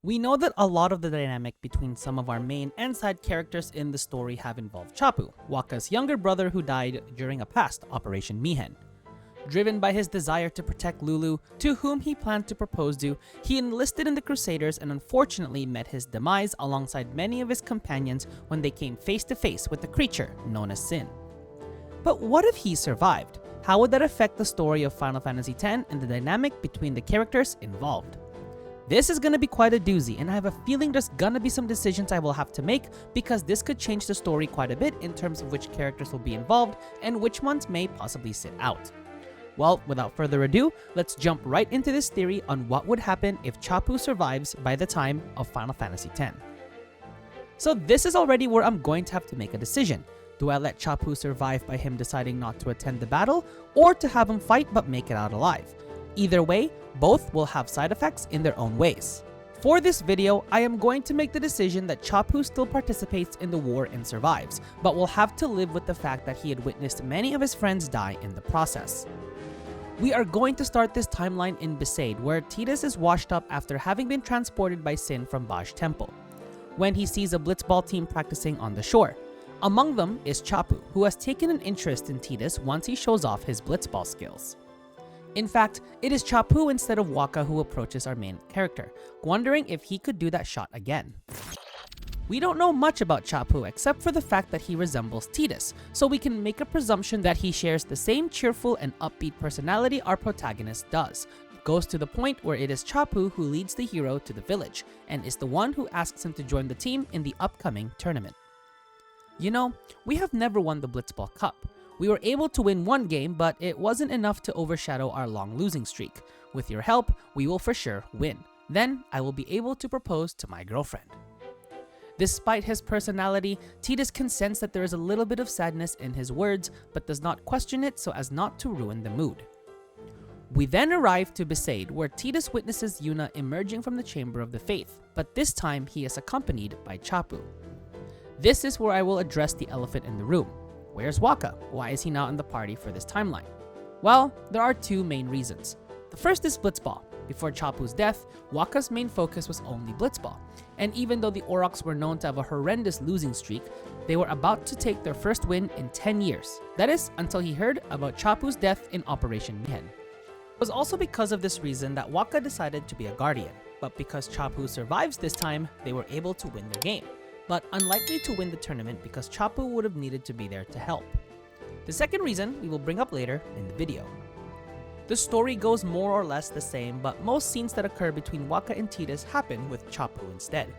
We know that a lot of the dynamic between some of our main and side characters in the story have involved Chapu, Waka's younger brother who died during a past Operation Mihen. Driven by his desire to protect Lulu, to whom he planned to propose to, he enlisted in the Crusaders and unfortunately met his demise alongside many of his companions when they came face to face with the creature known as Sin. But what if he survived? How would that affect the story of Final Fantasy X and the dynamic between the characters involved? This is gonna be quite a doozy, and I have a feeling there's gonna be some decisions I will have to make because this could change the story quite a bit in terms of which characters will be involved and which ones may possibly sit out. Well, without further ado, let's jump right into this theory on what would happen if Chapu survives by the time of Final Fantasy X. So this is already where I'm going to have to make a decision. Do I let Chapu survive by him deciding not to attend the battle, or to have him fight but make it out alive? Either way, both will have side effects in their own ways. For this video, I am going to make the decision that Chapu still participates in the war and survives, but will have to live with the fact that he had witnessed many of his friends die in the process. We are going to start this timeline in Besaid, where Tidus is washed up after having been transported by Sin from Baj Temple, when he sees a blitzball team practicing on the shore. Among them is Chapu, who has taken an interest in Tidus once he shows off his blitzball skills. In fact, it is Chapu instead of Waka who approaches our main character, wondering if he could do that shot again. We don't know much about Chapu except for the fact that he resembles Tidus, so we can make a presumption that he shares the same cheerful and upbeat personality our protagonist does. It goes to the point where it is Chapu who leads the hero to the village, and is the one who asks him to join the team in the upcoming tournament. You know, we have never won the Blitzball Cup. We were able to win one game, but it wasn't enough to overshadow our long losing streak. With your help, we will for sure win. Then, I will be able to propose to my girlfriend. Despite his personality, Tidus can sense that there is a little bit of sadness in his words, but does not question it so as not to ruin the mood. We then arrive to Besaid, where Tidus witnesses Yuna emerging from the Chamber of the Faith, but this time he is accompanied by Chapu. This is where I will address the elephant in the room. Where's Waka? Why is he not in the party for this timeline? Well, there are two main reasons. The first is Blitzball. Before Chapu's death, Waka's main focus was only Blitzball, and even though the Aurochs were known to have a horrendous losing streak, they were about to take their first win in 10 years. That is, until he heard about Chapu's death in Operation Mihen. It was also because of this reason that Waka decided to be a guardian, but because Chapu survives this time, they were able to win their game, but unlikely to win the tournament because Chapu would have needed to be there to help. The second reason we will bring up later in the video. The story goes more or less the same, but most scenes that occur between Waka and Tidus happen with Chapu instead.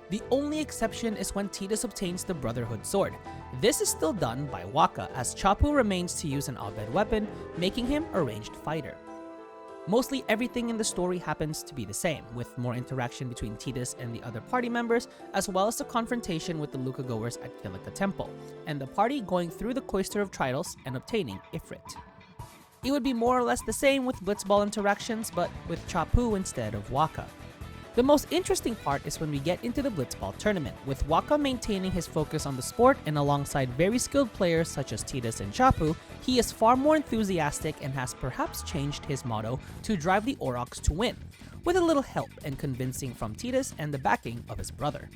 The only exception is when Tidus obtains the Brotherhood Sword. This is still done by Waka, as Chapu remains to use an Abed weapon, making him a ranged fighter. Mostly everything in the story happens to be the same, with more interaction between Tidus and the other party members, as well as the confrontation with the Luca goers at Kilika Temple, and the party going through the Cloister of Tridos and obtaining Ifrit. It would be more or less the same with Blitzball interactions, but with Chapu instead of Waka. The most interesting part is when we get into the Blitzball tournament, with Waka maintaining his focus on the sport, and alongside very skilled players such as Tidus and Chapu, he is far more enthusiastic and has perhaps changed his motto to drive the Aurochs to win, with a little help and convincing from Tidus and the backing of his brother.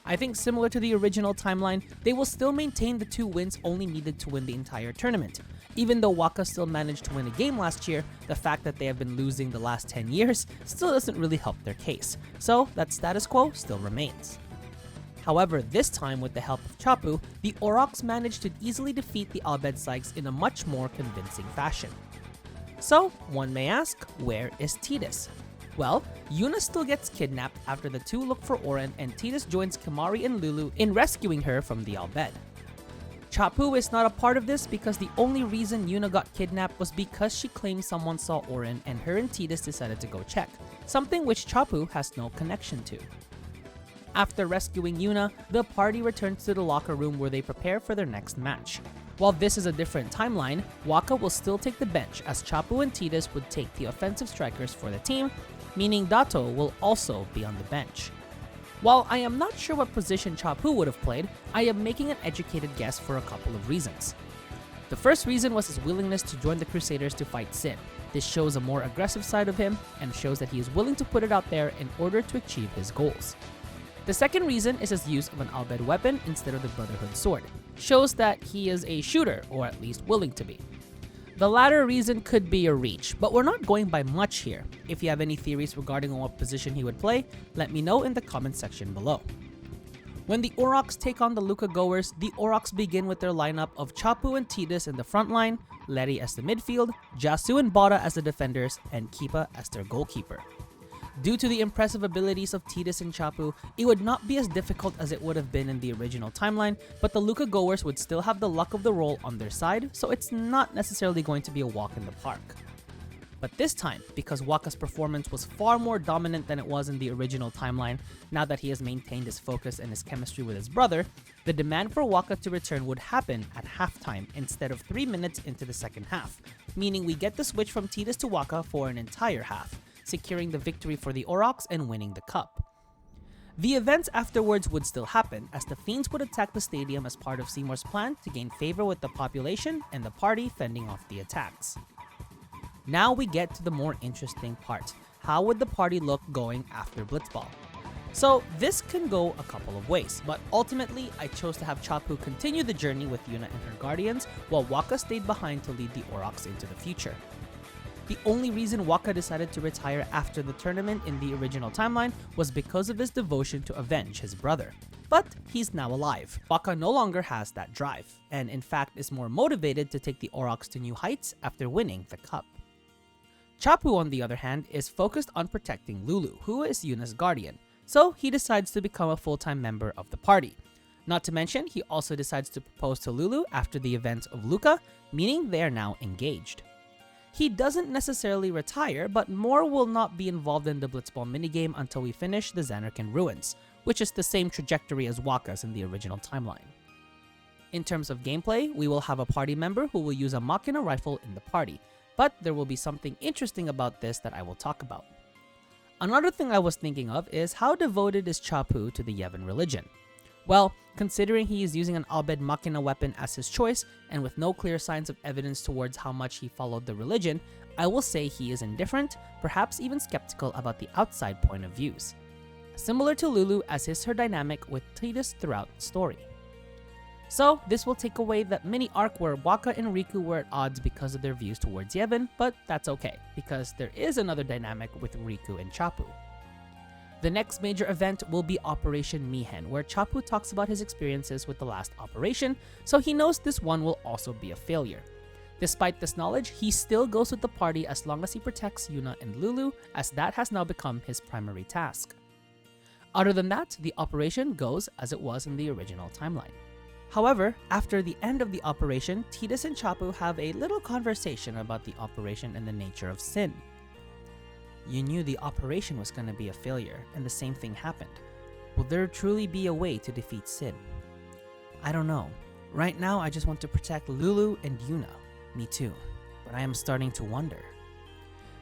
I think similar to the original timeline, they will still maintain the 2 wins only needed to win the entire tournament. Even though Waka still managed to win a game last year, the fact that they have been losing the last 10 years still doesn't really help their case, so that status quo still remains. However, this time with the help of Chapu, the Aurochs managed to easily defeat the Albed Sykes in a much more convincing fashion. So, one may ask, where is Tidus? Well, Yuna still gets kidnapped after the two look for Oren, and Tidus joins Kimahri and Lulu in rescuing her from the Albed. Chapu is not a part of this because the only reason Yuna got kidnapped was because she claimed someone saw Oren and her and Tidus decided to go check, something which Chapu has no connection to. After rescuing Yuna, the party returns to the locker room where they prepare for their next match. While this is a different timeline, Waka will still take the bench as Chapu and Tidus would take the offensive strikers for the team, meaning Dato will also be on the bench. While I am not sure what position Chapu would have played, I am making an educated guess for a couple of reasons. The first reason was his willingness to join the Crusaders to fight Sin. This shows a more aggressive side of him and shows that he is willing to put it out there in order to achieve his goals. The second reason is his use of an Al-Bhed weapon instead of the Brotherhood sword. Shows that he is a shooter, or at least willing to be. The latter reason could be a reach, but we're not going by much here. If you have any theories regarding what position he would play, let me know in the comment section below. When the Aurochs take on the Luca goers, the Aurochs begin with their lineup of Chapu and Tidus in the front line, Letty as the midfield, Jasu and Bora as the defenders, and Kipa as their goalkeeper. Due to the impressive abilities of Tidus and Chapu, it would not be as difficult as it would have been in the original timeline, but the Luca goers would still have the luck of the role on their side, so it's not necessarily going to be a walk in the park. But this time, because Wakka's performance was far more dominant than it was in the original timeline, now that he has maintained his focus and his chemistry with his brother, the demand for Wakka to return would happen at halftime instead of 3 minutes into the second half, meaning we get the switch from Tidus to Wakka for an entire half, securing the victory for the Aurochs and winning the cup. The events afterwards would still happen, as the Fiends would attack the stadium as part of Seymour's plan to gain favor with the population and the party fending off the attacks. Now we get to the more interesting part. How would the party look going after Blitzball? So this can go a couple of ways, but ultimately I chose to have Chapu continue the journey with Yuna and her guardians, while Wakka stayed behind to lead the Aurochs into the future. The only reason Wakka decided to retire after the tournament in the original timeline was because of his devotion to avenge his brother. But he's now alive. Wakka no longer has that drive, and in fact is more motivated to take the Aurochs to new heights after winning the cup. Chapu, on the other hand, is focused on protecting Lulu, who is Yuna's guardian, so he decides to become a full-time member of the party. Not to mention, he also decides to propose to Lulu after the events of Luca, meaning they are now engaged. He doesn't necessarily retire, but more will not be involved in the Blitzball minigame until we finish the Zanarkand Ruins, which is the same trajectory as Wakka's in the original timeline. In terms of gameplay, we will have a party member who will use a Machina rifle in the party, but there will be something interesting about this that I will talk about. Another thing I was thinking of is how devoted is Chapu to the Yevon religion? Well, considering he is using an Al-Bhed Machina weapon as his choice, and with no clear signs of evidence towards how much he followed the religion, I will say he is indifferent, perhaps even skeptical about the outside point of views. Similar to Lulu, as is her dynamic with Tidus throughout the story. So this will take away that mini arc where Wakka and Riku were at odds because of their views towards Yevon, but that's okay, because there is another dynamic with Riku and Chapu. The next major event will be Operation Mihen, where Chapu talks about his experiences with the last operation, so he knows this one will also be a failure. Despite this knowledge, he still goes with the party as long as he protects Yuna and Lulu, as that has now become his primary task. Other than that, the operation goes as it was in the original timeline. However, after the end of the operation, Tidus and Chapu have a little conversation about the operation and the nature of sin. You knew the operation was going to be a failure, and the same thing happened. Will there truly be a way to defeat sin? I don't know. Right now, I just want to protect Lulu and Yuna. Me too. But I am starting to wonder.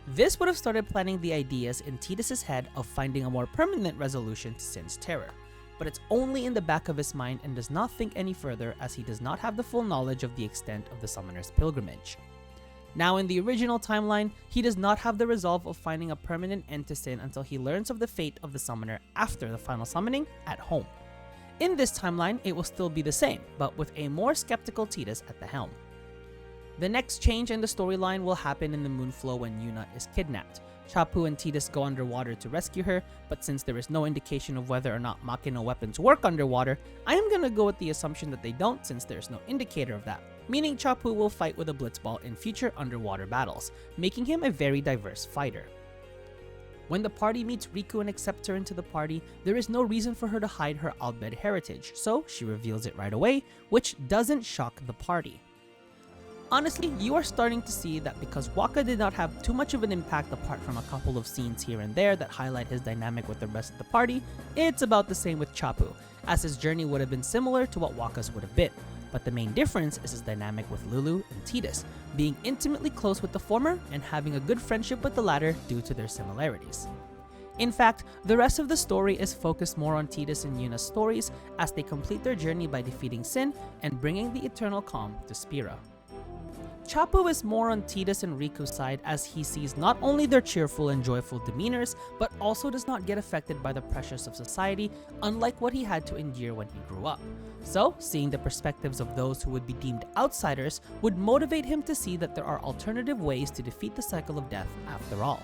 This would have started planting the ideas in Tidus' head of finding a more permanent resolution to Sin's terror. But it's only in the back of his mind and does not think any further, as he does not have the full knowledge of the extent of the Summoner's pilgrimage. Now in the original timeline, he does not have the resolve of finding a permanent end to sin until he learns of the fate of the Summoner after the final summoning at home. In this timeline, it will still be the same, but with a more skeptical Tidus at the helm. The next change in the storyline will happen in the Moonflow when Yuna is kidnapped. Chapu and Tidus go underwater to rescue her, but since there is no indication of whether or not Machina weapons work underwater, I am gonna go with the assumption that they don't, since there is no indicator of that, meaning Chapu will fight with a Blitzball in future underwater battles, making him a very diverse fighter. When the party meets Riku and accepts her into the party, there is no reason for her to hide her Al-Bhed heritage, so she reveals it right away, which doesn't shock the party. Honestly, you are starting to see that because Wakka did not have too much of an impact apart from a couple of scenes here and there that highlight his dynamic with the rest of the party, it's about the same with Chapu, as his journey would have been similar to what Wakka's would have been. But the main difference is his dynamic with Lulu and Tidus, being intimately close with the former and having a good friendship with the latter due to their similarities. In fact, the rest of the story is focused more on Tidus and Yuna's stories as they complete their journey by defeating Sin and bringing the eternal calm to Spira. Chapu is more on Tidus and Riku's side, as he sees not only their cheerful and joyful demeanors, but also does not get affected by the pressures of society, unlike what he had to endure when he grew up. So, seeing the perspectives of those who would be deemed outsiders would motivate him to see that there are alternative ways to defeat the cycle of death after all.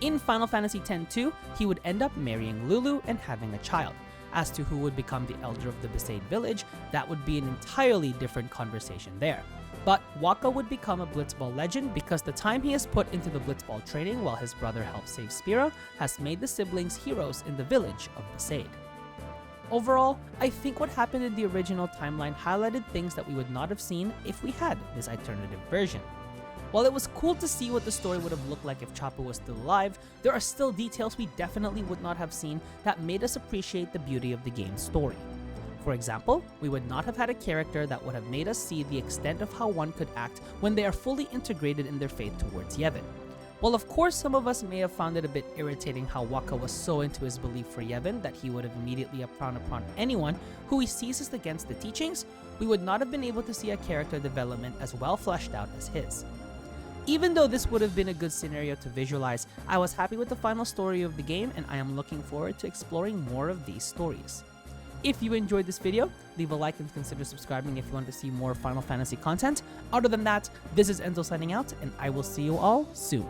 In Final Fantasy X-2, he would end up marrying Lulu and having a child. As to who would become the elder of the Besaid village, that would be an entirely different conversation there. But Wakka would become a Blitzball legend because the time he has put into the Blitzball training while his brother helped save Spira has made the siblings heroes in the village of Besaid. Overall, I think what happened in the original timeline highlighted things that we would not have seen if we had this alternative version. While it was cool to see what the story would have looked like if Chapu was still alive, there are still details we definitely would not have seen that made us appreciate the beauty of the game's story. For example, we would not have had a character that would have made us see the extent of how one could act when they are fully integrated in their faith towards Yevon. While of course some of us may have found it a bit irritating how Wakka was so into his belief for Yevon that he would have immediately frowned upon anyone who he sees as against the teachings, we would not have been able to see a character development as well fleshed out as his. Even though this would have been a good scenario to visualize, I was happy with the final story of the game and I am looking forward to exploring more of these stories. If you enjoyed this video, leave a like and consider subscribing if you want to see more Final Fantasy content. Other than that, this is Enzo signing out and I will see you all soon.